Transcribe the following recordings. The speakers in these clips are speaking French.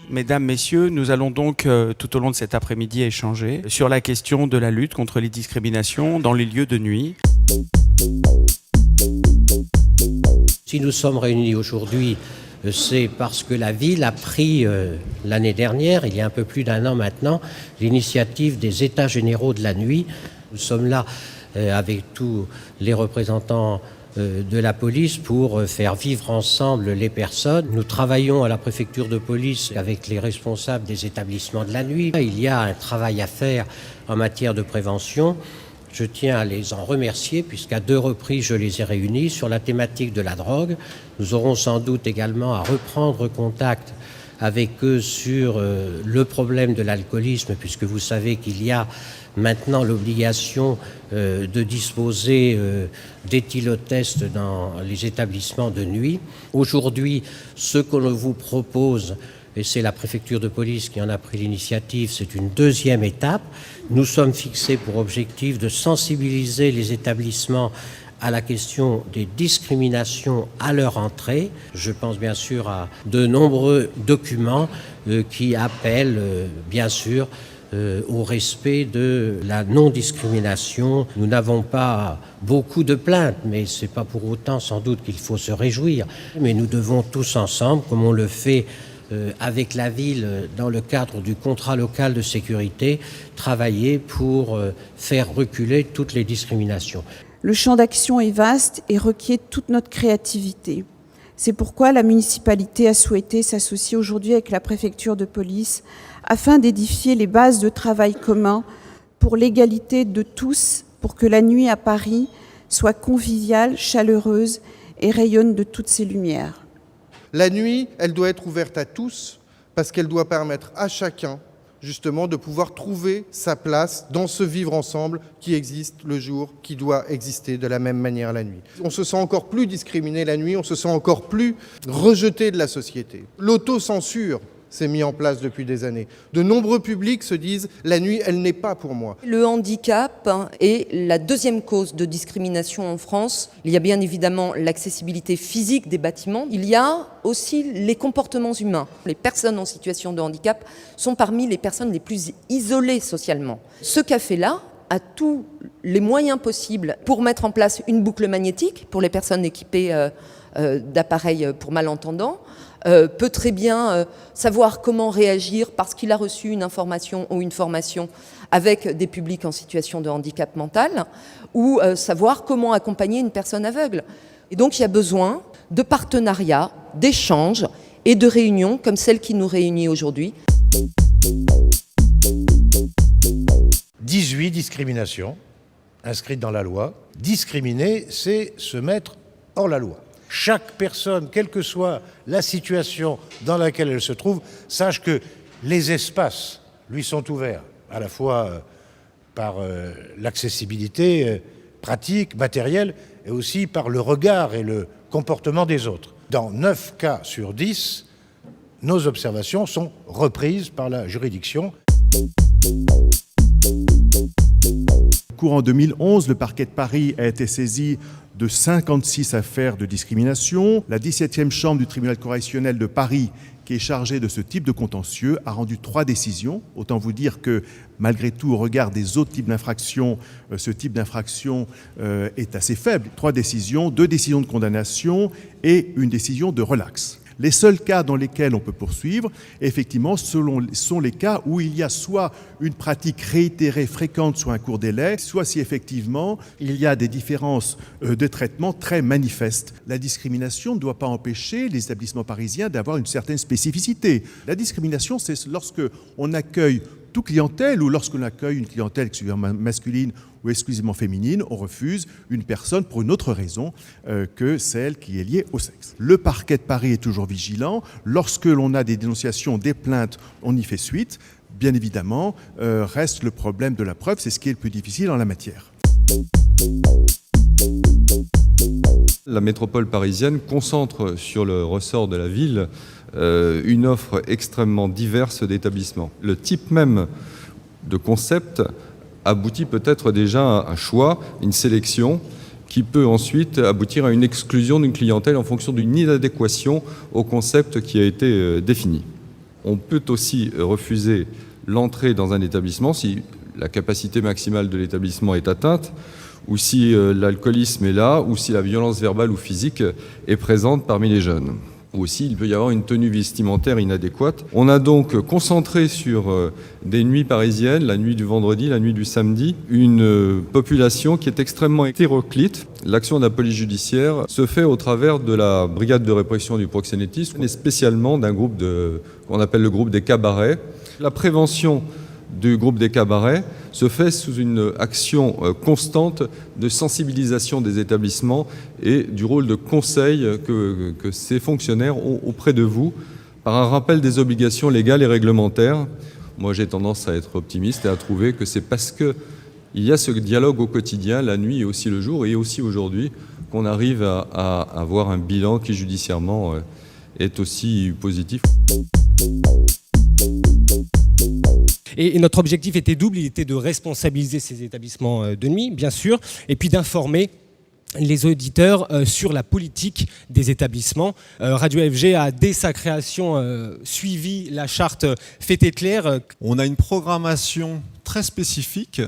Mesdames, Messieurs, nous allons donc tout au long de cet après-midi échanger sur la question de la lutte contre les discriminations dans les lieux de nuit. Si nous sommes réunis aujourd'hui, c'est parce que la ville a pris l'année dernière, il y a un peu plus d'un an maintenant, l'initiative des États généraux de la nuit. Nous sommes là avec tous les représentants de la police pour faire vivre ensemble les personnes. Nous travaillons à la préfecture de police avec les responsables des établissements de la nuit. Il y a un travail à faire en matière de prévention. Je tiens à les en remercier puisqu'à 2 reprises je les ai réunis sur la thématique de la drogue. Nous aurons sans doute également à reprendre contact avec eux sur le problème de l'alcoolisme, puisque vous savez qu'il y a maintenant l'obligation de disposer d'éthylotests dans les établissements de nuit. Aujourd'hui, ce que l'on vous propose, et c'est la préfecture de police qui en a pris l'initiative, c'est une 2e étape. Nous sommes fixés pour objectif de sensibiliser les établissements à la question des discriminations à leur entrée. Je pense bien sûr à de nombreux documents qui appellent bien sûr au respect de la non-discrimination. Nous n'avons pas beaucoup de plaintes, mais ce n'est pas pour autant sans doute qu'il faut se réjouir. Mais nous devons tous ensemble, comme on le fait avec la ville dans le cadre du contrat local de sécurité, travailler pour faire reculer toutes les discriminations. Le champ d'action est vaste et requiert toute notre créativité. C'est pourquoi la municipalité a souhaité s'associer aujourd'hui avec la préfecture de police afin d'édifier les bases de travail commun pour l'égalité de tous, pour que la nuit à Paris soit conviviale, chaleureuse et rayonne de toutes ses lumières. La nuit, elle doit être ouverte à tous parce qu'elle doit permettre à chacun justement de pouvoir trouver sa place dans ce vivre ensemble qui existe le jour, qui doit exister de la même manière la nuit. On se sent encore plus discriminé la nuit, on se sent encore plus rejeté de la société. L'autocensure s'est mis en place depuis des années. De nombreux publics se disent « la nuit, elle n'est pas pour moi ». Le handicap est la 2e cause de discrimination en France. Il y a bien évidemment l'accessibilité physique des bâtiments. Il y a aussi les comportements humains. Les personnes en situation de handicap sont parmi les personnes les plus isolées socialement. Ce café-là a tous les moyens possibles pour mettre en place une boucle magnétique pour les personnes équipées d'appareils pour malentendants, peut très bien savoir comment réagir parce qu'il a reçu une information ou une formation avec des publics en situation de handicap mental, ou savoir comment accompagner une personne aveugle. Et donc il y a besoin de partenariats, d'échanges et de réunions comme celle qui nous réunit aujourd'hui. 18 discriminations inscrites dans la loi. Discriminer, c'est se mettre hors la loi. Chaque personne, quelle que soit la situation dans laquelle elle se trouve, sache que les espaces lui sont ouverts, à la fois par l'accessibilité pratique, matérielle, et aussi par le regard et le comportement des autres. Dans 9 cas sur 10, nos observations sont reprises par la juridiction. Courant 2011, le parquet de Paris a été saisi de 56 affaires de discrimination. La 17e chambre du tribunal correctionnel de Paris, qui est chargée de ce type de contentieux, a rendu 3 décisions. Autant vous dire que, malgré tout, au regard des autres types d'infractions, ce type d'infraction est assez faible. 3 décisions, 2 décisions de condamnation et une décision de relax. Les seuls cas dans lesquels on peut poursuivre, effectivement, sont les cas où il y a soit une pratique réitérée, fréquente sur un court délai, soit si effectivement il y a des différences de traitement très manifestes. La discrimination ne doit pas empêcher les établissements parisiens d'avoir une certaine spécificité. La discrimination, c'est lorsque on accueille toute clientèle ou lorsqu'on accueille une clientèle exclusivement masculine ou exclusivement féminine, on refuse une personne pour une autre raison que celle qui est liée au sexe. Le parquet de Paris est toujours vigilant. Lorsque l'on a des dénonciations, des plaintes, on y fait suite. Bien évidemment, reste le problème de la preuve, c'est ce qui est le plus difficile en la matière. La métropole parisienne concentre sur le ressort de la ville une offre extrêmement diverse d'établissements. Le type même de concept aboutit peut-être déjà à un choix, une sélection, qui peut ensuite aboutir à une exclusion d'une clientèle en fonction d'une inadéquation au concept qui a été défini. On peut aussi refuser l'entrée dans un établissement si la capacité maximale de l'établissement est atteinte, ou si l'alcoolisme est là, ou si la violence verbale ou physique est présente parmi les jeunes. Ou aussi, il peut y avoir une tenue vestimentaire inadéquate. On a donc concentré sur des nuits parisiennes, la nuit du vendredi, la nuit du samedi, une population qui est extrêmement hétéroclite. L'action de la police judiciaire se fait au travers de la brigade de répression du proxénétisme et spécialement d'un groupe qu'on appelle le groupe des cabarets. La prévention du groupe des cabarets se fait sous une action constante de sensibilisation des établissements et du rôle de conseil que ces fonctionnaires ont auprès de vous par un rappel des obligations légales et réglementaires. Moi, j'ai tendance à être optimiste et à trouver que c'est parce qu'il y a ce dialogue au quotidien, la nuit et aussi le jour, et aussi aujourd'hui, qu'on arrive à avoir un bilan qui, judiciairement, est aussi positif. Et notre objectif était double, il était de responsabiliser ces établissements de nuit, bien sûr, et puis d'informer les auditeurs sur la politique des établissements. Radio FG a, dès sa création, suivi la charte Fait et Clair. On a une programmation très spécifique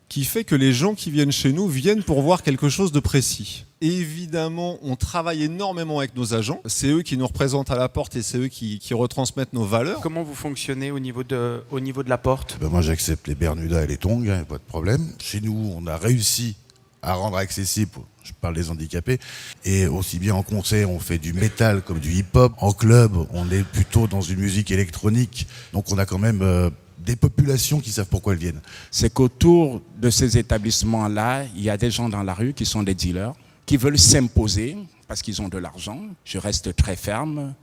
qui fait que les gens qui viennent chez nous viennent pour voir quelque chose de précis. Évidemment, on travaille énormément avec nos agents. C'est eux qui nous représentent à la porte et c'est eux qui retransmettent nos valeurs. Comment vous fonctionnez au niveau de la porte ? Moi, j'accepte les Bermudas et les tongs, pas de problème. Chez nous, on a réussi à rendre accessible, je parle des handicapés, et aussi bien en concert, on fait du métal comme du hip-hop. En club, on est plutôt dans une musique électronique. Donc on a quand même des populations qui savent pourquoi elles viennent. C'est qu'autour de ces établissements-là, il y a des gens dans la rue qui sont des dealers, qui veulent s'imposer parce qu'ils ont de l'argent. Je reste très ferme.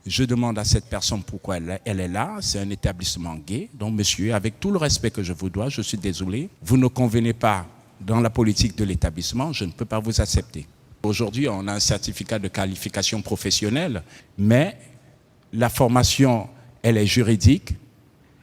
Je demande à cette personne pourquoi elle est là. C'est un établissement gay. Donc, monsieur, avec tout le respect que je vous dois, je suis désolé. Vous ne convenez pas dans la politique de l'établissement, je ne peux pas vous accepter. Aujourd'hui, on a un certificat de qualification professionnelle, mais la formation, elle est juridique.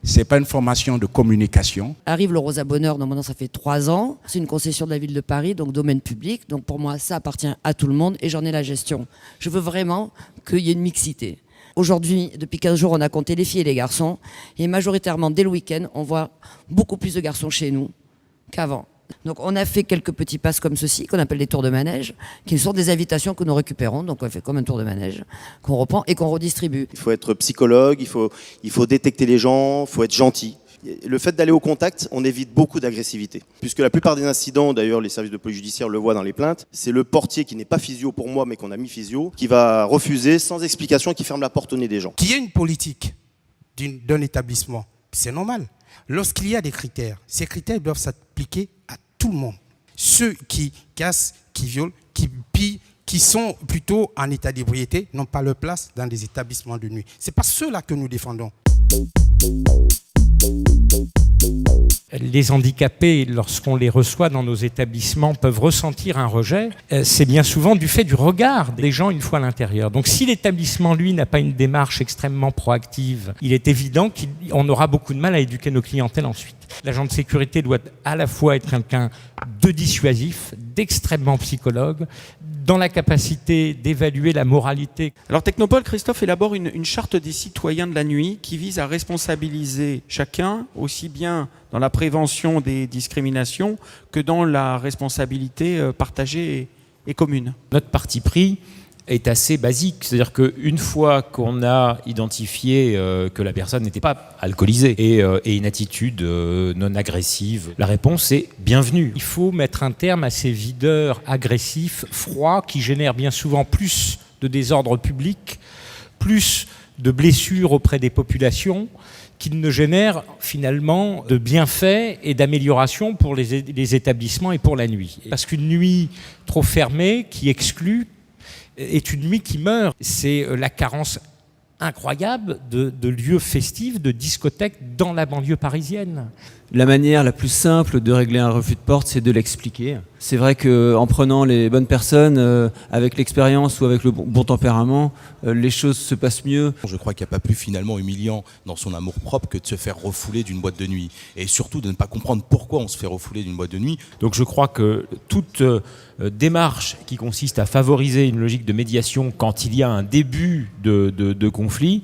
C'est pas une formation de communication. Arrive le Rosa Bonheur, donc maintenant ça fait 3 ans. C'est une concession de la ville de Paris, donc domaine public. Donc pour moi, ça appartient à tout le monde et j'en ai la gestion. Je veux vraiment qu'il y ait une mixité. Aujourd'hui, depuis 15 jours, on a compté les filles et les garçons. Et majoritairement, dès le week-end, on voit beaucoup plus de garçons chez nous qu'avant. Donc on a fait quelques petits passes comme ceci, qu'on appelle des tours de manège, qui sont des invitations que nous récupérons. Donc on fait comme un tour de manège, qu'on reprend et qu'on redistribue. Il faut être psychologue, il faut détecter les gens, il faut être gentil. Le fait d'aller au contact, on évite beaucoup d'agressivité. Puisque la plupart des incidents, d'ailleurs les services de police judiciaire le voient dans les plaintes, c'est le portier qui n'est pas physio pour moi, mais qu'on a mis physio, qui va refuser sans explication et qui ferme la porte au nez des gens. Qu'il y ait une politique d'un établissement, c'est normal. Lorsqu'il y a des critères, ces critères doivent s'appliquer à tout le monde. Ceux qui cassent, qui violent, qui pillent, qui sont plutôt en état d'ébriété, n'ont pas leur place dans des établissements de nuit. Ce n'est pas ceux-là que nous défendons. Les handicapés, lorsqu'on les reçoit dans nos établissements, peuvent ressentir un rejet. C'est bien souvent du fait du regard des gens une fois à l'intérieur. Donc si l'établissement, lui, n'a pas une démarche extrêmement proactive, il est évident qu'on aura beaucoup de mal à éduquer nos clientèles ensuite. L'agent de sécurité doit à la fois être quelqu'un de dissuasif, d'extrêmement psychologue, dans la capacité d'évaluer la moralité. Alors Technopole, Christophe, élabore une charte des citoyens de la nuit qui vise à responsabiliser chacun, aussi bien dans la prévention des discriminations que dans la responsabilité partagée et commune. Notre parti pris est assez basique, c'est-à-dire qu'une fois qu'on a identifié que la personne n'était pas alcoolisée et une attitude non agressive, la réponse est bienvenue. Il faut mettre un terme à ces videurs agressifs, froids, qui génèrent bien souvent plus de désordre public, plus de blessures auprès des populations, qu'ils ne génèrent finalement de bienfaits et d'améliorations pour les établissements et pour la nuit. Parce qu'une nuit trop fermée, qui exclut, est une nuit qui meurt. C'est la carence incroyable de lieux festifs, de discothèques dans la banlieue parisienne. La manière la plus simple de régler un refus de porte, c'est de l'expliquer. C'est vrai qu'en prenant les bonnes personnes, avec l'expérience ou avec le bon tempérament, les choses se passent mieux. Je crois qu'il n'y a pas plus finalement humiliant dans son amour-propre que de se faire refouler d'une boîte de nuit. Et surtout de ne pas comprendre pourquoi on se fait refouler d'une boîte de nuit. Donc je crois que toute démarche qui consiste à favoriser une logique de médiation quand il y a un début de conflit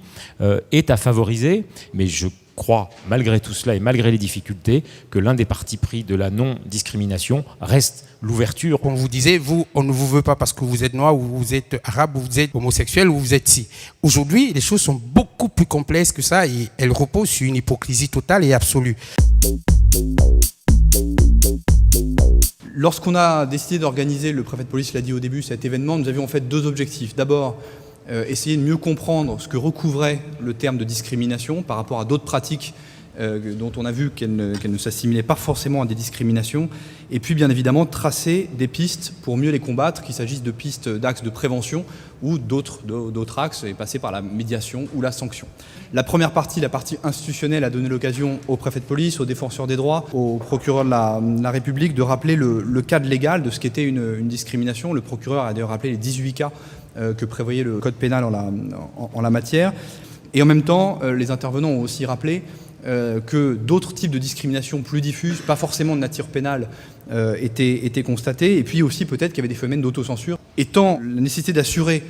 est à favoriser, mais je crois, malgré tout cela et malgré les difficultés, que l'un des partis pris de la non-discrimination reste l'ouverture. On vous disait, vous, on ne vous veut pas parce que vous êtes noir, ou vous êtes arabe, ou vous êtes homosexuel, ou vous êtes ci. Aujourd'hui, les choses sont beaucoup plus complexes que ça et elles reposent sur une hypocrisie totale et absolue. Lorsqu'on a décidé d'organiser, le préfet de police l'a dit au début, cet événement, nous avions en fait deux objectifs. D'abord, essayer de mieux comprendre ce que recouvrait le terme de discrimination par rapport à d'autres pratiques dont on a vu qu'elles ne s'assimilaient pas forcément à des discriminations, et puis bien évidemment tracer des pistes pour mieux les combattre, qu'il s'agisse de pistes d'axes de prévention ou d'autres axes, et passer par la médiation ou la sanction. La première partie, la partie institutionnelle, a donné l'occasion au préfet de police, aux défenseurs des droits, au procureur de la République de rappeler le cadre légal de ce qu'était une discrimination. Le procureur a d'ailleurs rappelé les 18 cas que prévoyait le code pénal en la matière. Et en même temps, les intervenants ont aussi rappelé que d'autres types de discrimination plus diffuses, pas forcément de nature pénale, étaient constatés, et puis aussi peut-être qu'il y avait des phénomènes d'autocensure. Et tant la nécessité d'assurer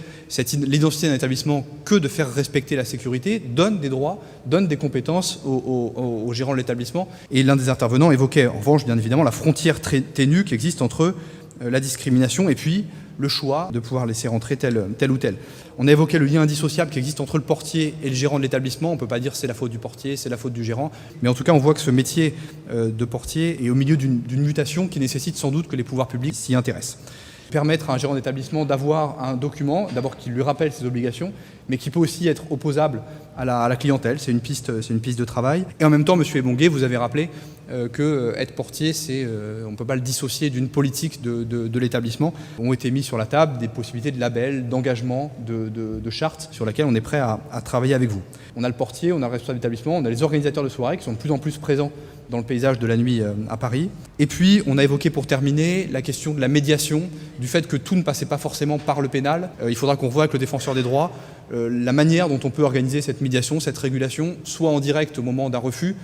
l'identité d'un établissement que de faire respecter la sécurité donne des droits, donne des compétences aux gérants de l'établissement. Et l'un des intervenants évoquait en revanche bien évidemment la frontière très ténue qui existe entre la discrimination et puis le choix de pouvoir laisser rentrer tel ou tel. On a évoqué le lien indissociable qui existe entre le portier et le gérant de l'établissement. On ne peut pas dire c'est la faute du portier, c'est la faute du gérant. Mais en tout cas, on voit que ce métier de portier est au milieu d'une mutation qui nécessite sans doute que les pouvoirs publics s'y intéressent. Permettre à un gérant d'établissement d'avoir un document, d'abord qui lui rappelle ses obligations, mais qui peut aussi être opposable à la clientèle. C'est une piste de travail. Et en même temps, M. Ebonguet, vous avez rappelé que être portier, on ne peut pas le dissocier d'une politique de l'établissement. Ont été mis sur la table des possibilités de label, d'engagement, de charte sur laquelle on est prêt à travailler avec vous. On a le portier, on a le responsable d'établissement, on a les organisateurs de soirées qui sont de plus en plus présents dans le paysage de la nuit à Paris. Et puis, on a évoqué pour terminer la question de la médiation, du fait que tout ne passait pas forcément par le pénal. Il faudra qu'on voit avec le défenseur des droits la manière dont on peut organiser cette médiation, cette régulation, soit en direct au moment d'un refus,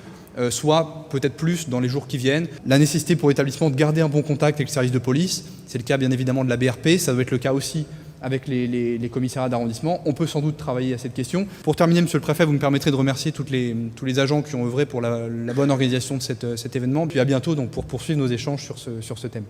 soit peut-être plus dans les jours qui viennent. La nécessité pour l'établissement de garder un bon contact avec le service de police, c'est le cas bien évidemment de la BRP, ça doit être le cas aussi avec les commissariats d'arrondissement. On peut sans doute travailler à cette question. Pour terminer, Monsieur le Préfet, vous me permettrez de remercier tous les agents qui ont œuvré pour la bonne organisation de cet événement. Puis à bientôt donc, pour poursuivre nos échanges sur ce thème.